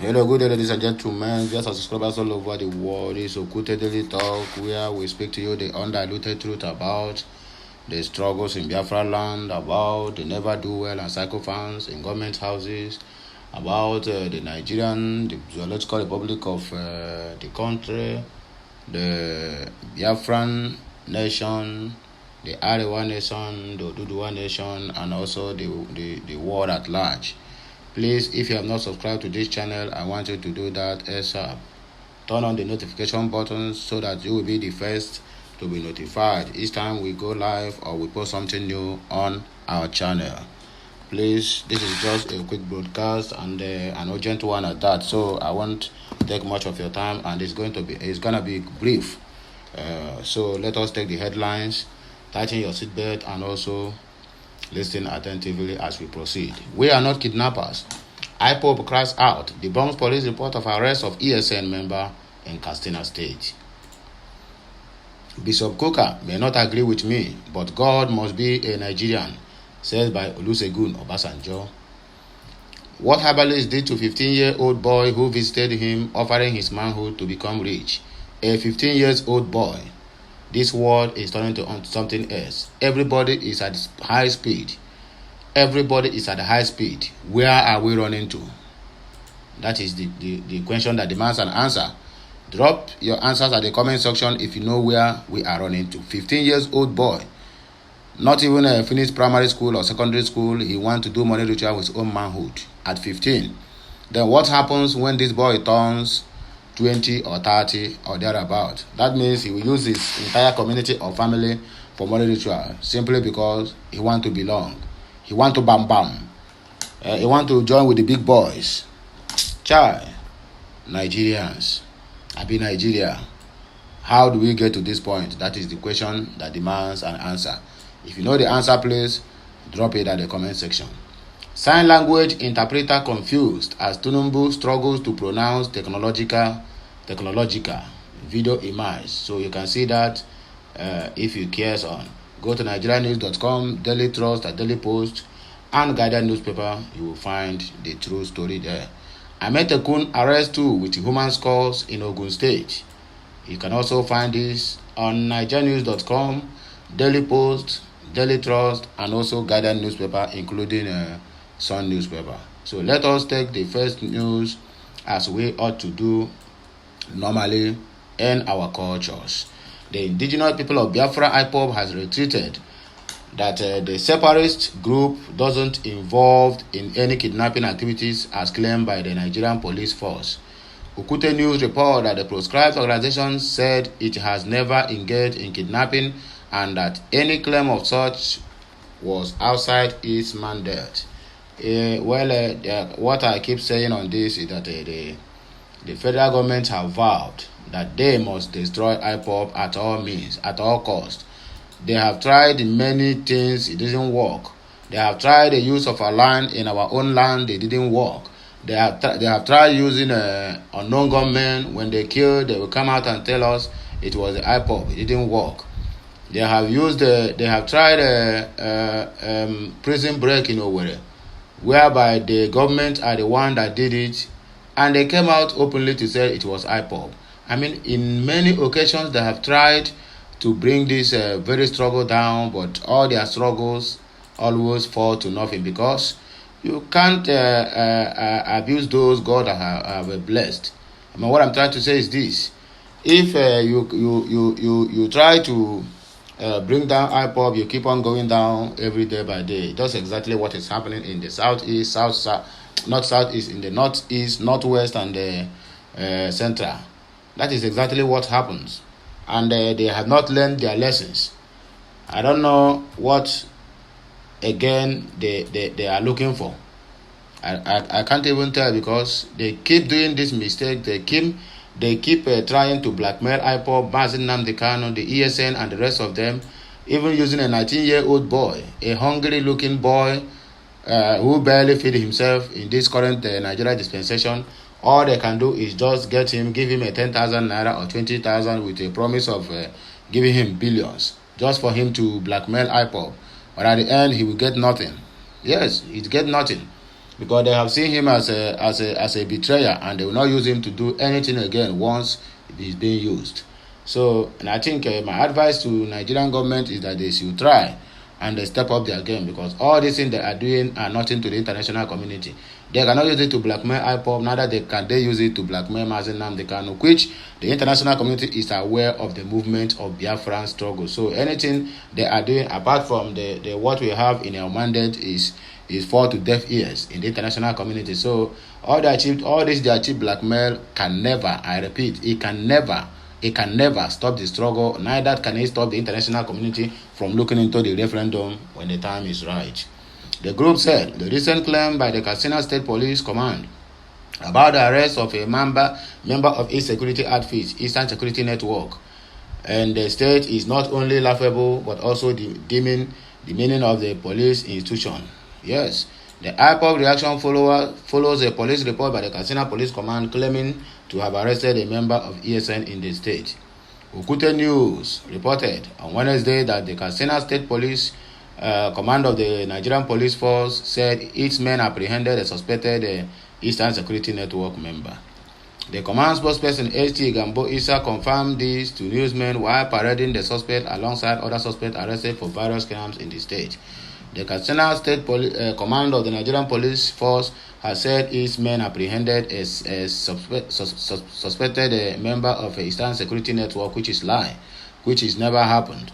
Hello, good day, ladies and gentlemen. Viewers and subscribers all over the world. This is Okute Daily Talk, where we speak to you the undiluted truth about the struggles in Biafra land, about the never do well and psycho fans in government houses, about the Nigerian, the Zoological Republic of the country, the Biafran nation, the Arewa nation, the Oduduwa nation, and also the world at large. Please, if you have not subscribed to this channel, I want you to do that ASAP. Turn on the notification button so that you will be the first to be notified each time we go live or we post something new on our channel. Please, this is just a quick broadcast and an urgent one at that, so I won't take much of your time, and it's gonna be brief. So let us take the headlines, tighten your seatbelt, and also listen attentively as we proceed. We are not kidnappers. IPOB cries out, debunks police report of arrest of ESN member in Katsina State. Bishop Kuka may not agree with me, but God must be a Nigerian, says by Ogun Obasanjo. What herbalist did to 15-year-old boy who visited him, offering his manhood to become rich. A 15-year-old boy. This world is turning to something else. Everybody is at high speed. Everybody is at a high speed. Where are we running to? That is the question that demands an answer. Drop your answers at the comment section if you know where we are running to. 15-year-old boy, not even finished primary school or secondary school, he wants to do money ritual with his own manhood at 15. Then what happens when this boy turns 20 or 30 or thereabout? That means he will use his entire community or family for money ritual simply because he wants to belong. He wants to bam. He wants to join with the big boys. Child, Nigerians, I be Nigeria. How do we get to this point? That is the question that demands an answer. If you know the answer, please drop it at the comment section. Sign language interpreter confused as Tunumbu struggles to pronounce technological video image. So you can see that if you care on. Go to nigerianews.com, Daily Trust, and Daily Post, and Guardian newspaper. You will find the true story there. Ametekun arrest too with human skulls in Ogun State. You can also find this on nigerianews.com, Daily Post, Daily Trust, and also Guardian newspaper, including Sun newspaper. So let us take the first news as we ought to do normally in our cultures. The indigenous people of Biafra IPOB has retreated, that the separatist group doesn't involved in any kidnapping activities as claimed by the Nigerian police force. Okute News report that the proscribed organization said it has never engaged in kidnapping and that any claim of such was outside its mandate. What I keep saying on this is that the federal government have vowed that they must destroy IPOB at all means, at all costs. They have tried many things, it didn't work. They have tried the use of our land in our own land, it didn't work. They have tried using unknown gunmen. When they kill, they will come out and tell us it was the IPOB, it didn't work. They have tried prison break in Owerri, whereby the government are the one that did it, and they came out openly to say it was IPOB. I mean, in many occasions they have tried to bring this very struggle down, but all their struggles always fall to nothing because you can't abuse those God have blessed. I mean, what I'm trying to say is this: if you try to bring down IPOB, you keep on going down every day by day. That's exactly what is happening in the southeast, not southeast, in the northeast, northwest, and the central. That is exactly what happens, and they have not learned their lessons. I don't know what again they are looking for. I can't even tell because they keep doing this mistake. They keep trying to blackmail IPOB, Mazin Nnamdi Kanu, the ESN, and the rest of them, even using a 19-year-old boy, a hungry-looking boy who barely feed himself in this current Nigeria dispensation. All they can do is just give him a 10,000 naira or 20,000 with a promise of giving him billions, just for him to blackmail IPOB. But at the end, he will get nothing. Yes, he'll get nothing. because they have seen him as a betrayer, and they will not use him to do anything again once he's being used. So, and I think my advice to Nigerian government is that they should try and they step up their game, because all these things they are doing are nothing to the international community. They cannot use it to blackmail IPOB, neither can they use it to blackmail Mazenam Dekano, which the international community is aware of the movement of Biafran struggle. So anything they are doing apart from the what we have in our mandate is fall to deaf ears in the international community. So all this they achieved blackmail can never, I repeat, it can never stop the struggle, neither can it stop the international community from looking into the referendum when the time is right. The group said the recent claim by the Katsina State Police Command about the arrest of a member of its security outfit, Eastern Security Network, and the state is not only laughable but also demeaning the meaning of the police institution. Yes, the IPOB reaction follows a police report by the Katsina Police Command claiming to have arrested a member of ESN in the state. Okute News reported on Wednesday that the Katsina State Police Command of the Nigerian Police Force said its men apprehended a suspected Eastern Security Network member. The command spokesperson HT Gambo Issa confirmed this to newsmen while parading the suspect alongside other suspects arrested for various crimes in the state. The Katsina State Command of the Nigerian Police Force has said its men apprehended a suspected member of a Eastern Security Network, which is lie, which has never happened.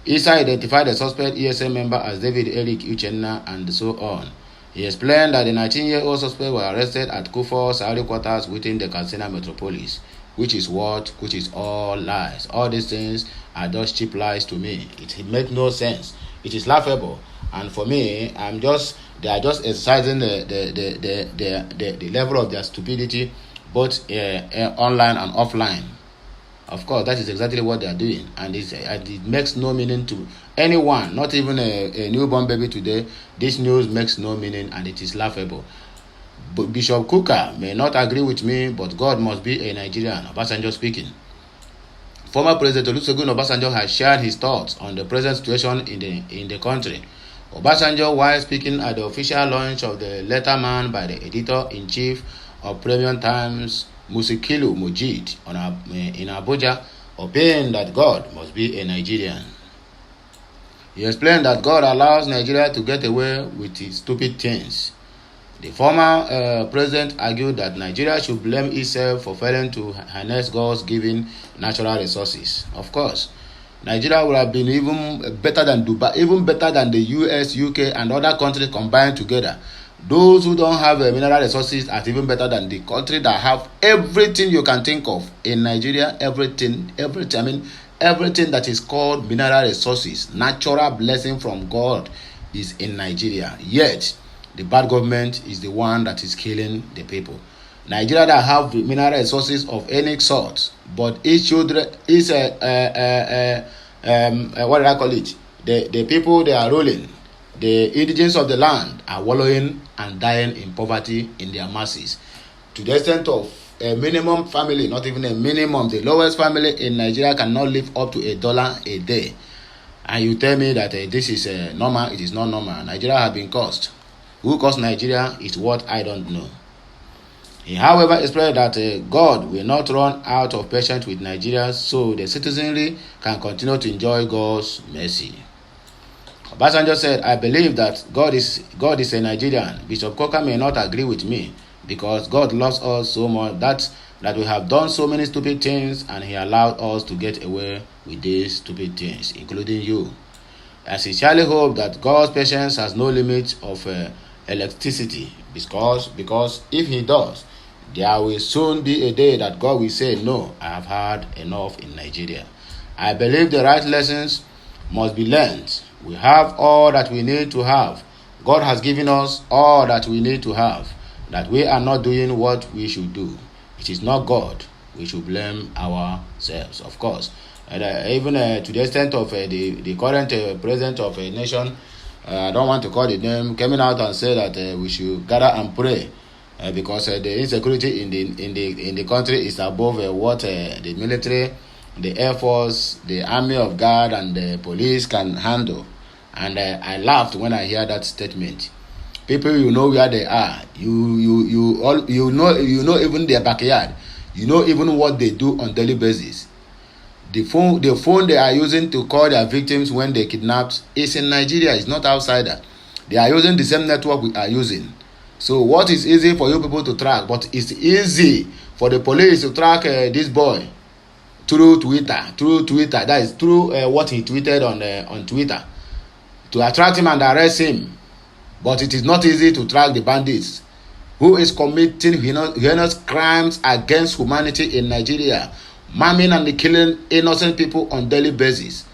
Issa identified the suspect ESN member as David Eric Uchenna and so on. He explained that the 19-year-old suspect was arrested at Kufo Saudi quarters within the Katsina metropolis, which is all lies. All these things are just cheap lies to me. It makes no sense. It is laughable, and for me, they are just exercising the level of their stupidity, both online and offline. Of course, that is exactly what they are doing, and it makes no meaning to anyone, not even a newborn baby today. This news makes no meaning, and it is laughable. But Bishop Kuka may not agree with me, but God must be a Nigerian. Obasanjo speaking. Former President Olusegun Obasanjo has shared his thoughts on the present situation in the country. Obasanjo, while speaking at the official launch of the letterman by the editor-in-chief of Premium Times, Musikilu Mujid, in Abuja, opined that God must be a Nigerian. He explained that God allows Nigeria to get away with its stupid things. The former president argued that Nigeria should blame itself for failing to harness God's given natural resources. Of course, Nigeria would have been even better than Dubai, even better than the US, UK, and other countries combined together. Those who don't have mineral resources are even better than the country that have everything you can think of in Nigeria. Everything that is called mineral resources, natural blessing from God, is in Nigeria. Yet the bad government is the one that is killing the people. Nigeria that have mineral resources of any sort, but it should what did I call it? The people they are ruling, the indigents of the land, are wallowing and dying in poverty in their masses, to the extent of a minimum family, not even a minimum, the lowest family in Nigeria cannot live up to $1 a day. And you tell me that this is normal? It is not normal. Nigeria has been cursed. Who caused Nigeria is what I don't know. He, however, explained that God will not run out of patience with Nigeria, so the citizenry can continue to enjoy God's mercy. Obasanjo said, I believe that God is a Nigerian. Bishop Coker may not agree with me, because God loves us so much that we have done so many stupid things, and he allowed us to get away with these stupid things, including you. I sincerely hope that God's patience has no limit of electricity, because if he does, there will soon be a day that God will say, no, I have had enough in Nigeria. I believe the right lessons must be learned. We have all that we need to have. God has given us all that we need to have, that we are not doing what we should do. It is not God. We should blame ourselves, of course. And even to the extent of the current president of a nation, I don't want to call the name, coming out and say that we should gather and pray, because the insecurity in the country is above what the military, the Air Force, the Army of God, and the police can handle. And I laughed when I heard that statement. People, you know where they are. You know even their backyard. You know even what they do on daily basis. The phone they are using to call their victims when they kidnapped is in Nigeria. It's not outsider. They are using the same network we are using. So what is easy for you people to track, but it's easy for the police to track this boy through Twitter. That is through what he tweeted on Twitter, to attract him and arrest him. But it is not easy to track the bandits who is committing heinous crimes against humanity in Nigeria, maiming and killing innocent people on daily basis.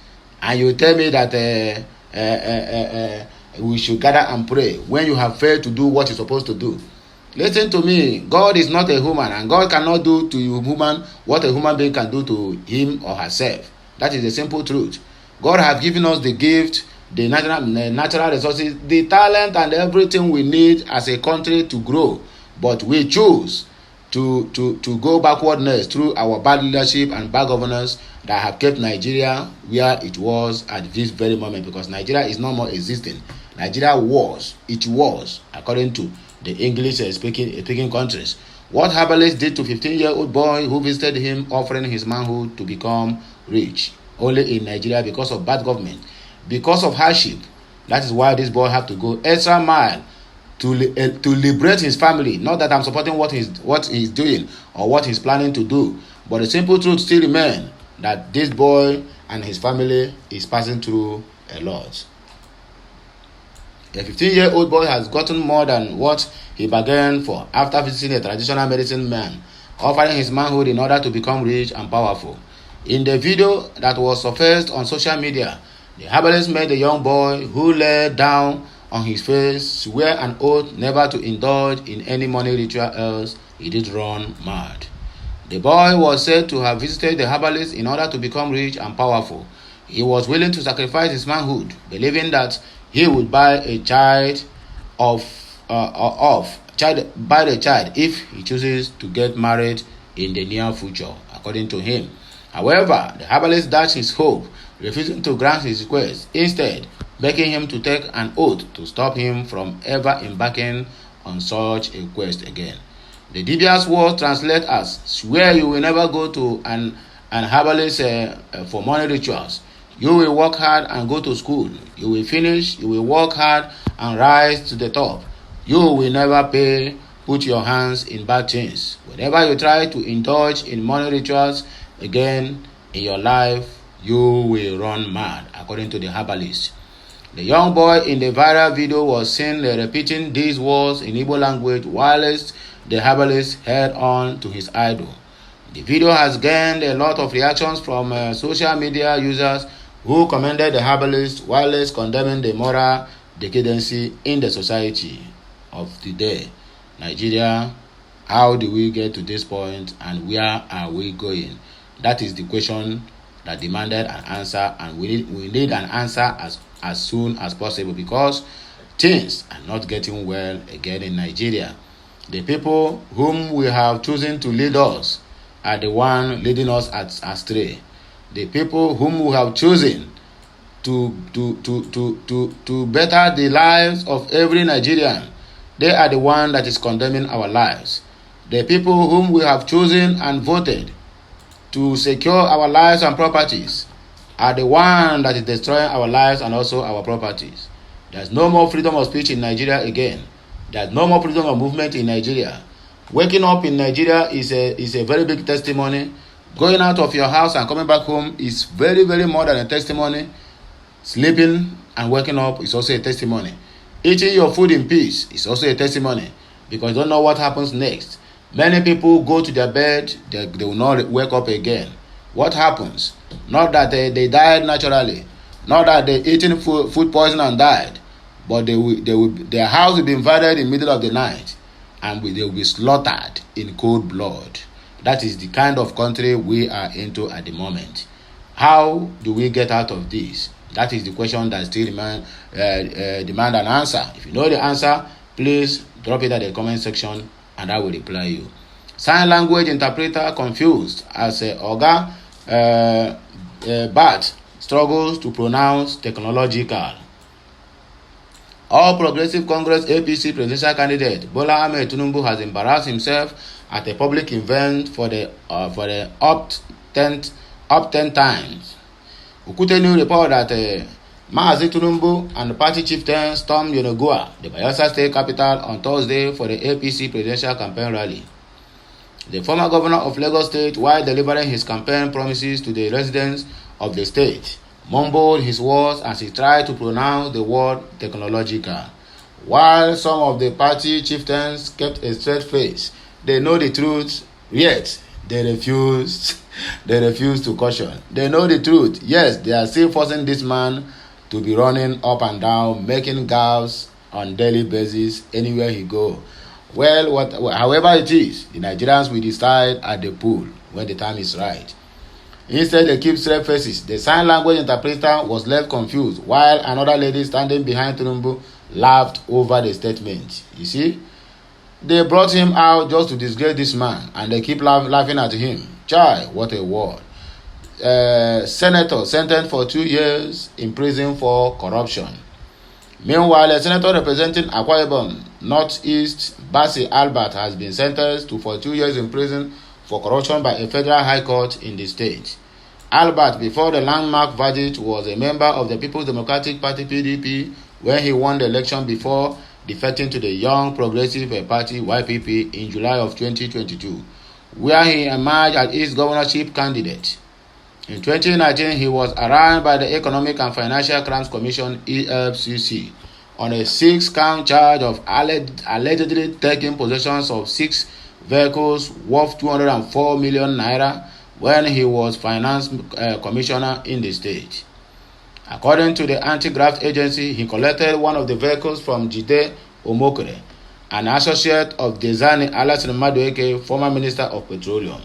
And you tell me that we should gather and pray when you have failed to do what you're supposed to do. Listen to me. God is not a human, and God cannot do to you human what a human being can do to him or herself. That is the simple truth. God has given us the gift, the natural resources, the talent, and everything we need as a country to grow. But we choose to go backwardness through our bad leadership and bad governance that have kept Nigeria where it was at this very moment, because Nigeria is no more existing. Nigeria was, according to the English speaking countries. What herbalist did to 15-year-old boy who visited him, offering his manhood to become rich, only in Nigeria because of bad government, because of hardship. That is why this boy had to go extra mile to liberate his family. Not that I'm supporting what he's doing or what he's planning to do, but the simple truth still remains that this boy and his family is passing through a lot. A 15-year-old boy has gotten more than what he bargained for after visiting a traditional medicine man, offering his manhood in order to become rich and powerful. In the video that was surfaced on social media, the herbalist made the young boy, who lay down on his face, swear an oath never to indulge in any money ritual, else he did run mad. The boy was said to have visited the herbalist in order to become rich and powerful. He was willing to sacrifice his manhood, believing that he would buy a child if he chooses to get married in the near future, according to him. However, the herbalist dashed his hope, refusing to grant his request, instead begging him to take an oath to stop him from ever embarking on such a quest again. The Dibia's word translates as, swear you will never go to an herbalist for money rituals. You will work hard and go to school. You will finish, you will work hard and rise to the top. You will never put your hands in bad things. Whenever you try to indulge in money rituals again in your life, you will run mad, according to the herbalist. The young boy in the viral video was seen repeating these words in Igbo language whilst the herbalist held on to his idol. The video has gained a lot of reactions from social media users who commended the herbalist whilst condemning the moral decadency in the society of the day. Nigeria, how do we get to this point, and where are we going? That is the question that demanded an answer, and we need an answer as soon as possible, because things are not getting well again in Nigeria. The people whom we have chosen to lead us are the one leading us astray. The people whom we have chosen to better the lives of every Nigerian, they are the one that is condemning our lives. The people whom we have chosen and voted to secure our lives and properties are the one that is destroying our lives and also our properties. There's no more freedom of speech in Nigeria again. There's no more freedom of movement in Nigeria. Waking up in Nigeria is a very big testimony. Going out of your house and coming back home is very, very more than a testimony. Sleeping and waking up is also a testimony. Eating your food in peace is also a testimony, because you don't know what happens next. Many people go to their bed, they will not wake up again. What happens? Not that they died naturally, not that they eaten food poison and died, but their house will be invaded in the middle of the night, and they will be slaughtered in cold blood. That is the kind of country we are into at the moment. How do we get out of this? That is the question that still demand an answer. If you know the answer, please drop it at the comment section and I will reply you. Sign language interpreter confused as Oga Bat struggles to pronounce technological. All Progressive Congress APC presidential candidate Bola Ahmed Tinubu has embarrassed himself at a public event for the up 10 times. Ukutenu report that Mazi Tinubu and the party chieftain stormed Yenagoa, the Bayelsa state capital, on Thursday for the APC presidential campaign rally. The former governor of Lagos State, while delivering his campaign promises to the residents of the state, mumbled his words as he tried to pronounce the word technological. While some of the party chieftains kept a straight face, they know the truth, yet they refused to caution. They know the truth. Yes, they are still forcing this man to be running up and down, making gaffes on daily basis anywhere he go. Well, however it is, the Nigerians will decide at the pool when the time is right. Instead, they keep straight faces. The sign language interpreter was left confused, while another lady standing behind Tinubu laughed over the statement. You see, they brought him out just to disgrace this man, and they keep laughing at him. Chai, what a word. Senator sentenced for 2 years in prison for corruption. Meanwhile, a senator representing Akwa Ibom Northeast, Basi Albert, has been sentenced to 42 years in prison for corruption by a federal high court in the state. Albert, before the landmark verdict, was a member of the People's Democratic Party (PDP) when he won the election before defecting to the Young Progressive Party (YPP) in July of 2022, where he emerged as its governorship candidate. In 2019, he was arraigned by the Economic and Financial Crimes Commission (EFCC) on a 6-count charge of allegedly taking possession of 6 vehicles worth 204 million naira when he was finance commissioner in the state. According to the anti-graft agency, he collected one of the vehicles from Jide Omokere, an associate of Dezani Alassane Madueke, former Minister of Petroleum.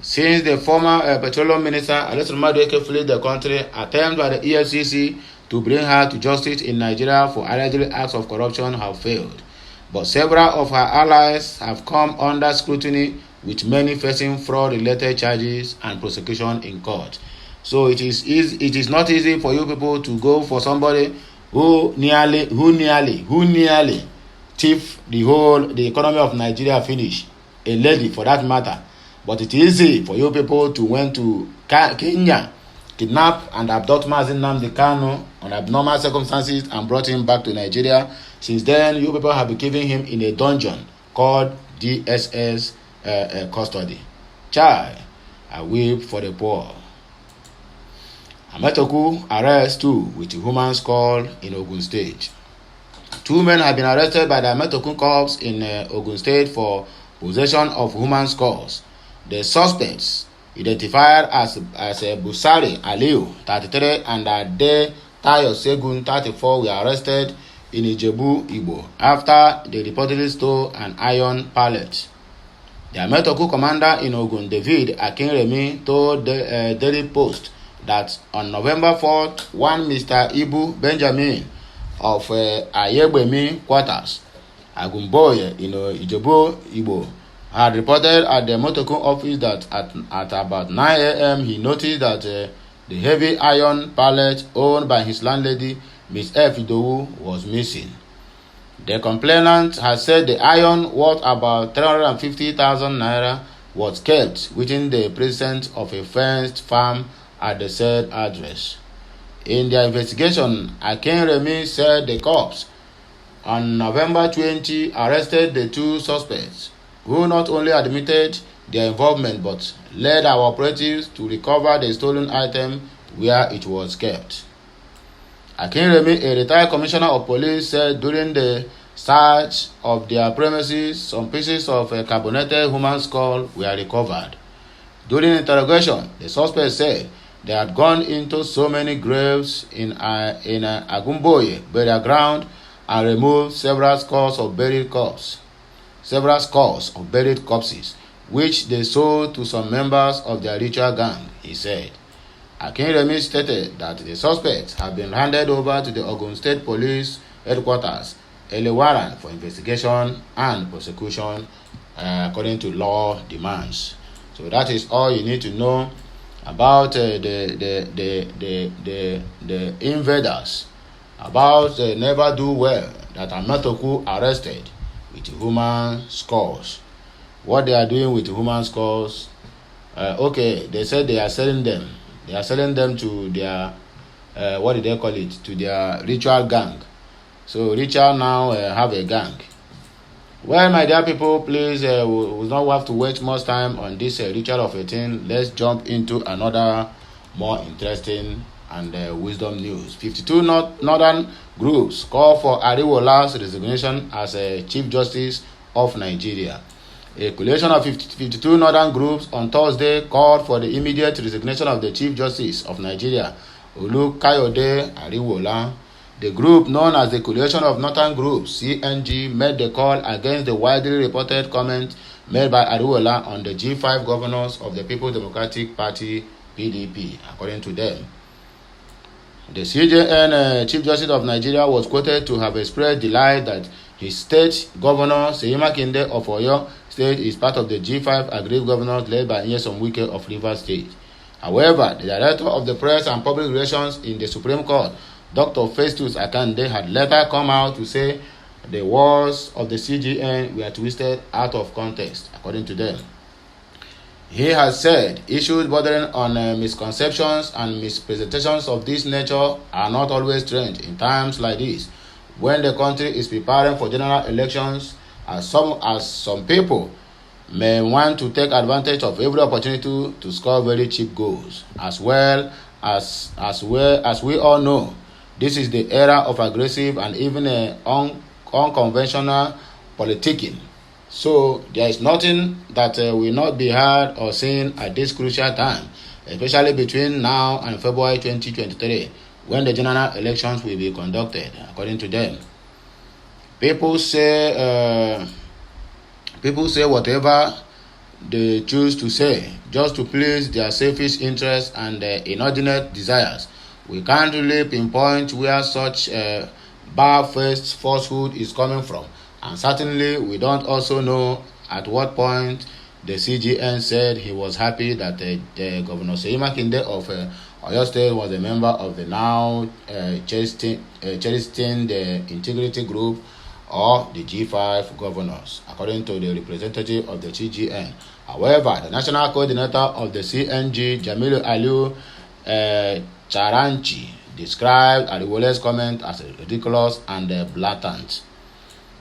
Since the former Petroleum Minister Alassane Madueke fled the country, attempts by the EFCC to bring her to justice in Nigeria for alleged acts of corruption have failed. But several of her allies have come under scrutiny, with many facing fraud-related charges and prosecution in court. So it is not easy for you people to go for somebody who nearly thief the economy of Nigeria finish, a lady for that matter. But it is easy for you people to went to Kenya, kidnap and abduct Mazi Nnamdi Kanu on abnormal circumstances and brought him back to Nigeria. Since then, you people have been keeping him in a dungeon called DSS custody. Chai, I weep for the poor. Ametoku arrest too with human skull in Ogun State. 2 men have been arrested by the Ametoku cops in Ogun State for possession of human skulls. The suspects, identified as Busari Aliu, 33, and Ade Tayo Segun, 34, were arrested in Ijebu, Igbo, after they reportedly stole an iron pallet. The Ametoku commander in Ogun, David Akinremi, told the Daily Post that on November 4th, one Mr. Ibu Benjamin of Ayegbemi quarters, Agumboye, Ijebu, Igbo, had reported at the Ametoku office that at about 9 a.m. he noticed that the heavy iron pallet owned by his landlady, Miss F. Idowu, was missing. The complainant has said the iron, worth about 350,000 naira, was kept within the precincts of a fenced farm at the said address. In their investigation, Akinremi said the cops on November 20 arrested the 2 suspects, who not only admitted their involvement but led our operatives to recover the stolen item where it was kept. Akinremi, a retired commissioner of police, said during the search of their premises, some pieces of a carbonated human skull were recovered. During interrogation, the suspect said they had gone into so many graves in Agumboye burial ground and removed several skulls of buried corpses, which they sold to some members of their ritual gang, he said. Akinremi stated that the suspects have been handed over to the Ogun State Police Headquarters, a warrant for investigation and prosecution according to law demands. So that is all you need to know about the invaders about never do well that Amatoku arrested with human scores. What they are doing with human scores? Okay, they said they are selling them. They are selling them to their what did they call it? To their ritual gang. So ritual now have a gang. Well, my dear people, please, we will not have to waste much time on this ritual of a thing. Let's jump into another more interesting and wisdom news. 52 northern groups call for Ariwola's resignation as Chief Justice of Nigeria. A coalition of 52 northern groups on Thursday called for the immediate resignation of the Chief Justice of Nigeria, Olukayode Ariwola. The group, known as the Coalition of Northern Groups, CNG, made the call against the widely reported comment made by Ariwola on the G5 governors of the People's Democratic Party, PDP, according to them. The CJN Chief Justice of Nigeria was quoted to have expressed delight that his state governor, Seyi Makinde of Oyo State, is part of the G5 aggrieved governors led by Nyesom Wike of Rivers State. However, the Director of the Press and Public Relations in the Supreme Court, Dr. Festus Akande, had later come out to say the words of the CGN were twisted out of context, according to them. He has said issues bordering on misconceptions and mispresentations of this nature are not always strange in times like this, when the country is preparing for general elections, as some people may want to take advantage of every opportunity to score very cheap goals. As we all know, this is the era of aggressive and even unconventional politicking. So there is nothing that will not be heard or seen at this crucial time, especially between now and February 2023, when the general elections will be conducted, according to them. People say whatever they choose to say, just to please their selfish interests and inordinate desires. We can't really pinpoint where such barefaced falsehood is coming from, and certainly we don't also know at what point the CGN said he was happy that the Governor Seyi Makinde of Oyo State was a member of the now cherishing the integrity group or the G5 governors, according to the representative of the CGN. However, the national coordinator of the CNG, Jamilu Aliu Charanchi, described Ariwola's comment as ridiculous and blatant.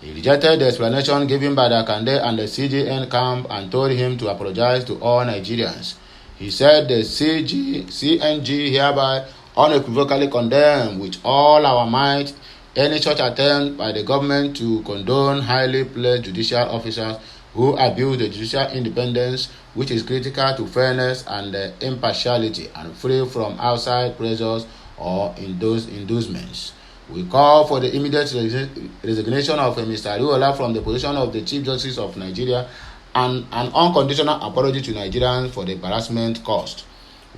He rejected the explanation given by the Akande and the CGN camp and told him to apologize to all Nigerians. He said the CNG hereby unequivocally condemn with all our might any such attempt by the government to condone highly placed judicial officers who abuse the judicial independence, which is critical to fairness and impartiality and free from outside pressures or inducements. We call for the immediate resignation of Mr. Ariwola from the position of the Chief Justice of Nigeria and an unconditional apology to Nigerians for the embarrassment caused.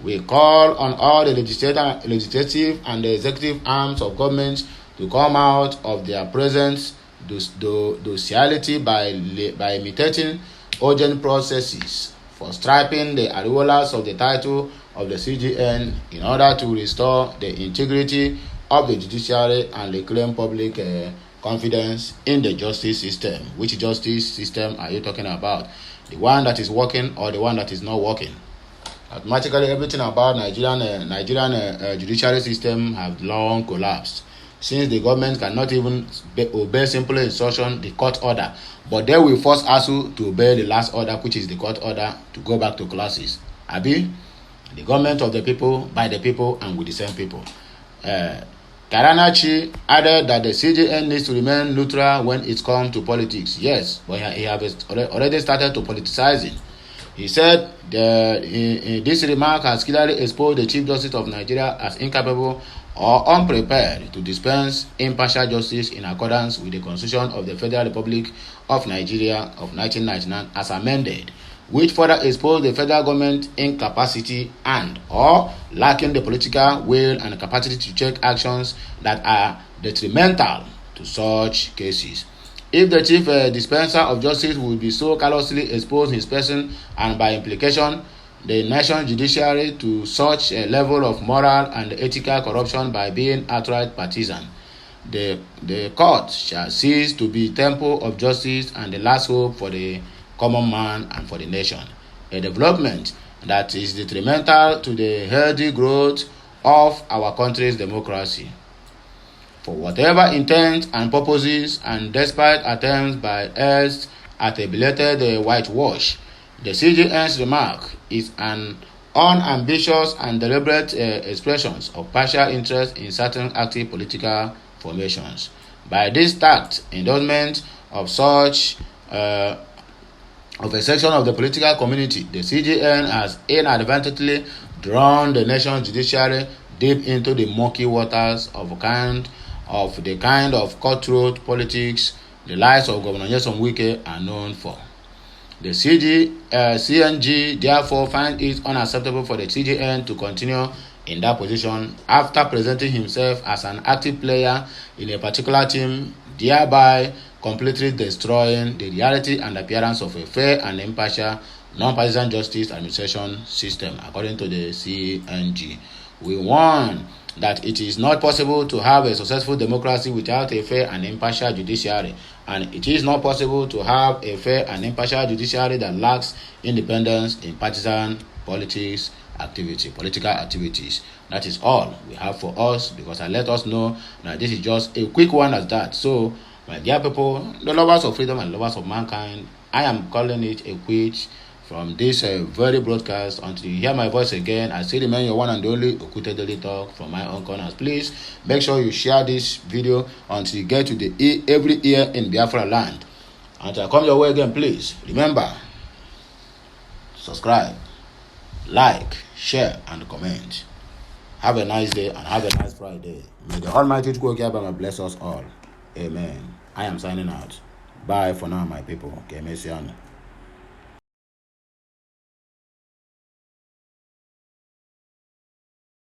We call on all the legislative and the executive arms of government to come out of their present docility by imitating urgent processes for stripping the Ariwolas of the title of the CGN in order to restore the integrity of the judiciary and reclaim public confidence in the justice system. Which justice system are you talking about? The one that is working or the one that is not working? Automatically, everything about Nigerian judiciary system have long collapsed, since the government cannot even obey simple instruction, the court order, but they will force ASU to obey the last order, which is the court order, to go back to classes. Abi, the government of the people, by the people, and with the same people. Karanachi added that the CJN needs to remain neutral when it comes to politics. Yes, but he has already started to politicizing. He said this remark has clearly exposed the Chief Justice of Nigeria as incapable or unprepared to dispense impartial justice in accordance with the Constitution of the Federal Republic of Nigeria of 1999 as amended, which further exposed the federal government incapacity and or lacking the political will and capacity to take actions that are detrimental to such cases. If the chief dispenser of justice would be so callously expose his person and by implication the national judiciary to such a level of moral and ethical corruption by being outright partisan, the court shall cease to be temple of justice and the last hope for the common man and for the nation, a development that is detrimental to the healthy growth of our country's democracy. For whatever intent and purposes, and despite attempts by us at a belated whitewash, the CJN's remark is an unambitious and deliberate expression of partial interest in certain active political formations. By this tact, endorsement of such of a section of the political community, the CJN has inadvertently drawn the nation's judiciary deep into the murky waters of the kind of cutthroat politics the likes of Governor Nyesom Wike are known for. The CNG therefore finds it unacceptable for the CJN to continue in that position after presenting himself as an active player in a particular team, thereby completely destroying the reality and appearance of a fair and impartial, non-partisan justice administration system, according to the CNG. We warn that it is not possible to have a successful democracy without a fair and impartial judiciary, and it is not possible to have a fair and impartial judiciary that lacks independence in partisan political activities. That is all we have for us, because I let us know that this is just a quick one as that. So, my dear people, the lovers of freedom and lovers of mankind, I am calling it a quit from this very broadcast. Until you hear my voice again, I still remain your one and only Okute Daily Talk from my own corners. Please make sure you share this video until you get to the every ear in Biafra land. Until I come your way again, please remember, subscribe, like, share, and comment. Have a nice day and have a nice Friday. May the Almighty God bless us all. Amen. I am signing out. Bye for now, my people. Okay, Messiah.